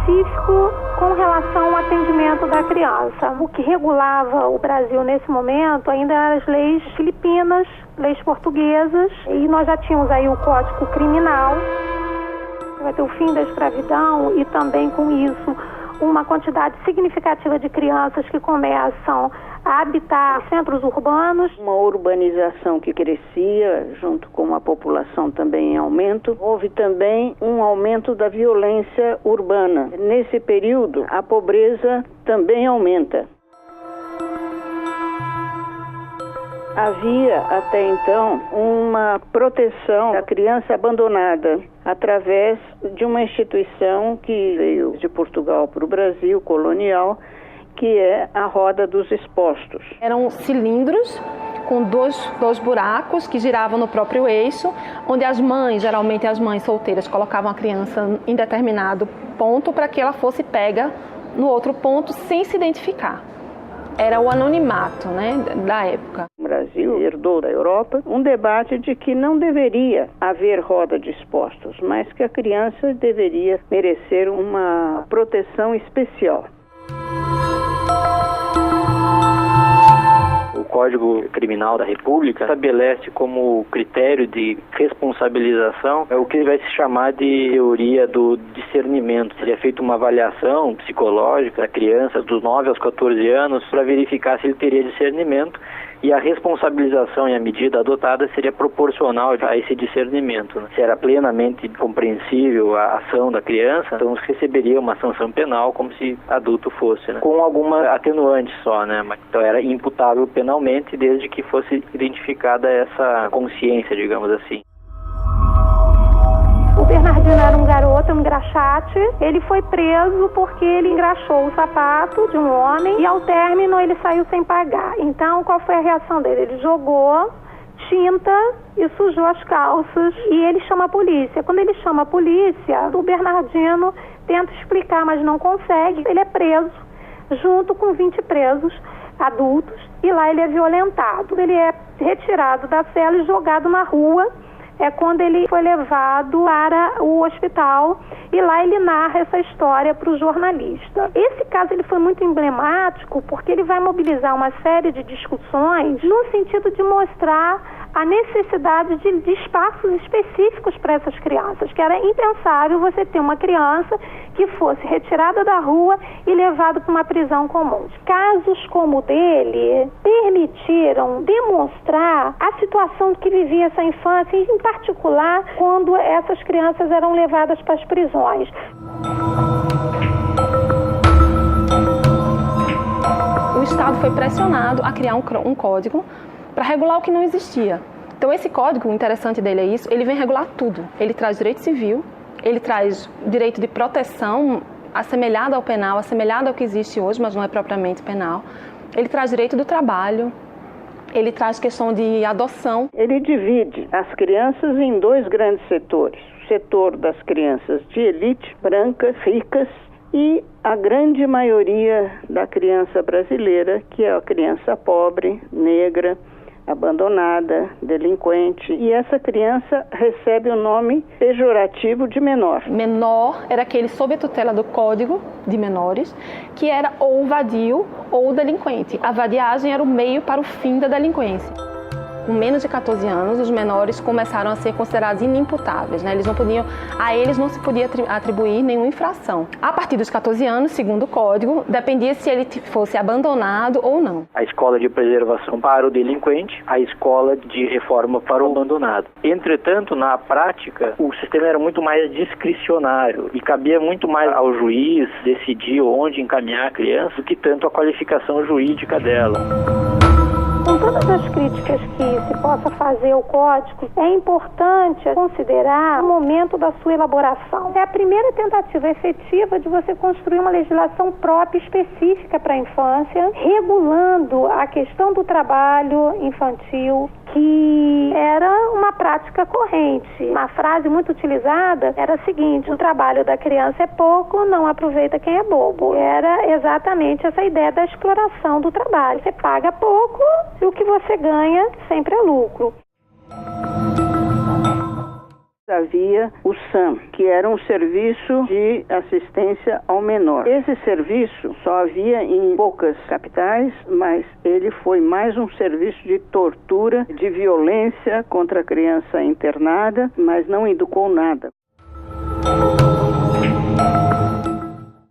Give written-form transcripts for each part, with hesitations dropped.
específico com relação ao atendimento da criança. O que regulava o Brasil nesse momento ainda eram as leis filipinas, leis portuguesas, e nós já tínhamos aí o Código Criminal, vai ter o fim da escravidão e também com isso uma quantidade significativa de crianças que começam a habitar centros urbanos. Uma urbanização que crescia junto com a população também em aumento. Houve também um aumento da violência urbana. Nesse período, a pobreza também aumenta. Havia até então uma proteção da criança abandonada através de uma instituição que veio de Portugal para o Brasil, colonial, que é a Roda dos Expostos. Eram cilindros com dois buracos que giravam no próprio eixo, onde as mães, geralmente as mães solteiras, colocavam a criança em determinado ponto para que ela fosse pega no outro ponto sem se identificar. Era o anonimato, da época. O Brasil herdou da Europa um debate de que não deveria haver roda de expostos, mas que a criança deveria merecer uma proteção especial. O Código Criminal da República estabelece como critério de responsabilização o que vai se chamar de teoria do discernimento. Seria feita uma avaliação psicológica da criança dos 9 aos 14 anos para verificar se ele teria discernimento, e a responsabilização e a medida adotada seria proporcional a esse discernimento. Se era plenamente compreensível a ação da criança, então receberia uma sanção penal como se adulto fosse, com alguma atenuante só, Então era imputável penalmente desde que fosse identificada essa consciência, digamos assim. O Bernardino era um garoto, um engraxate. Ele foi preso porque ele engraxou o sapato de um homem e ao término ele saiu sem pagar. Então, qual foi a reação dele? Ele jogou tinta e sujou as calças e ele chama a polícia. Quando ele chama a polícia, o Bernardino tenta explicar, mas não consegue. Ele é preso junto com 20 presos adultos e lá ele é violentado. Ele é retirado da cela e jogado na rua. É quando ele foi levado para o hospital e lá ele narra essa história para o jornalista. Esse caso ele foi muito emblemático porque ele vai mobilizar uma série de discussões no sentido de mostrar a necessidade de espaços específicos para essas crianças, que era impensável você ter uma criança que fosse retirada da rua e levada para uma prisão comum. Casos como o dele permitiram demonstrar a situação que vivia essa infância, em particular quando essas crianças eram levadas para as prisões. O Estado foi pressionado a criar um código para regular o que não existia. Então esse código, o interessante dele é isso, ele vem regular tudo. Ele traz direito civil, ele traz direito de proteção assemelhado ao penal, assemelhado ao que existe hoje, mas não é propriamente penal. Ele traz direito do trabalho, ele traz questão de adoção. Ele divide as crianças em 2 grandes setores. O setor das crianças de elite, brancas, ricas, e a grande maioria da criança brasileira, que é a criança pobre, negra, abandonada, delinquente. E essa criança recebe o nome pejorativo de menor. Menor era aquele sob a tutela do Código de Menores, que era ou vadio ou delinquente. A vadiagem era o meio para o fim da delinquência. Com menos de 14 anos, os menores começaram a ser considerados inimputáveis, a eles não se podia atribuir nenhuma infração. A partir dos 14 anos, segundo o Código, dependia se ele fosse abandonado ou não. A escola de preservação para o delinquente, a escola de reforma para o abandonado. Entretanto, na prática, o sistema era muito mais discricionário e cabia muito mais ao juiz decidir onde encaminhar a criança do que tanto a qualificação jurídica dela. Com todas as críticas que se possa fazer ao código, é importante considerar o momento da sua elaboração. É a primeira tentativa efetiva de você construir uma legislação própria específica para a infância, regulando a questão do trabalho infantil, que era uma prática corrente. Uma frase muito utilizada era a seguinte: o trabalho da criança é pouco, não aproveita quem é bobo. Era exatamente essa ideia da exploração do trabalho. Você paga pouco e o que você ganha sempre é lucro. Havia o SAM, que era um serviço de assistência ao menor. Esse serviço só havia em poucas capitais, mas ele foi mais um serviço de tortura, de violência contra a criança internada, mas não educou nada.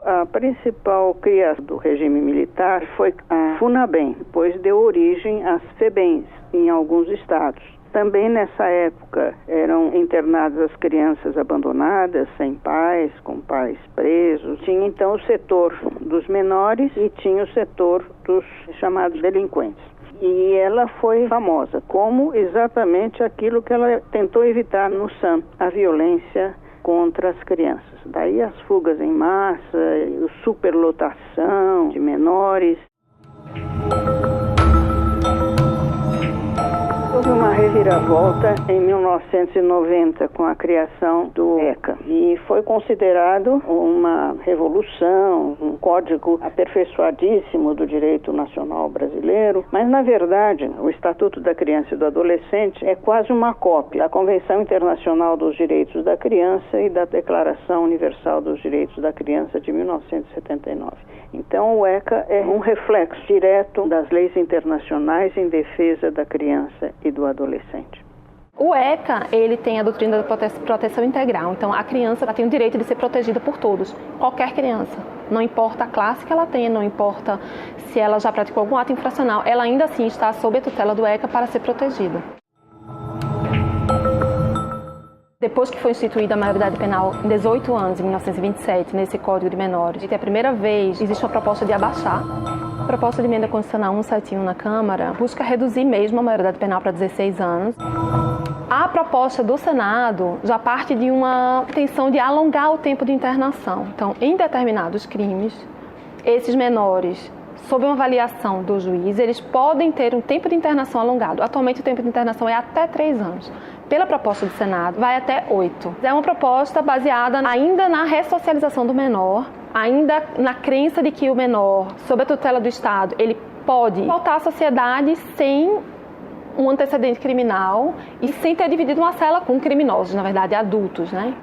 A principal criação do regime militar foi a FUNABEM, depois deu origem às FEBEMs em alguns estados. Também nessa época eram internadas as crianças abandonadas, sem pais, com pais presos. Tinha então o setor dos menores e tinha o setor dos chamados delinquentes. E ela foi famosa como exatamente aquilo que ela tentou evitar no SAM, a violência contra as crianças. Daí as fugas em massa, a superlotação de menores. Houve uma reviravolta em 1990 com a criação do ECA e foi considerado uma revolução, um código aperfeiçoadíssimo do direito nacional brasileiro, mas na verdade o Estatuto da Criança e do Adolescente é quase uma cópia da Convenção Internacional dos Direitos da Criança e da Declaração Universal dos Direitos da Criança de 1979. Então o ECA é um reflexo direto das leis internacionais em defesa da criança e do adolescente. O ECA, ele tem a doutrina da proteção integral, então a criança tem o direito de ser protegida por todos, qualquer criança. Não importa a classe que ela tenha, não importa se ela já praticou algum ato infracional, ela ainda assim está sob a tutela do ECA para ser protegida. Depois que foi instituída a maioridade penal em 18 anos, em 1927, nesse Código de Menores, e a primeira vez existe uma proposta de abaixar. A proposta de emenda constitucional 171 na Câmara busca reduzir mesmo a maioridade penal para 16 anos. A proposta do Senado já parte de uma intenção de alongar o tempo de internação. Então, em determinados crimes, esses menores, sob uma avaliação do juiz, eles podem ter um tempo de internação alongado. Atualmente, o tempo de internação é até 3 anos. Pela proposta do Senado, vai até 8. É uma proposta baseada ainda na ressocialização do menor, ainda na crença de que o menor, sob a tutela do Estado, ele pode voltar à sociedade sem um antecedente criminal e sem ter dividido uma cela com criminosos, na verdade, adultos, né?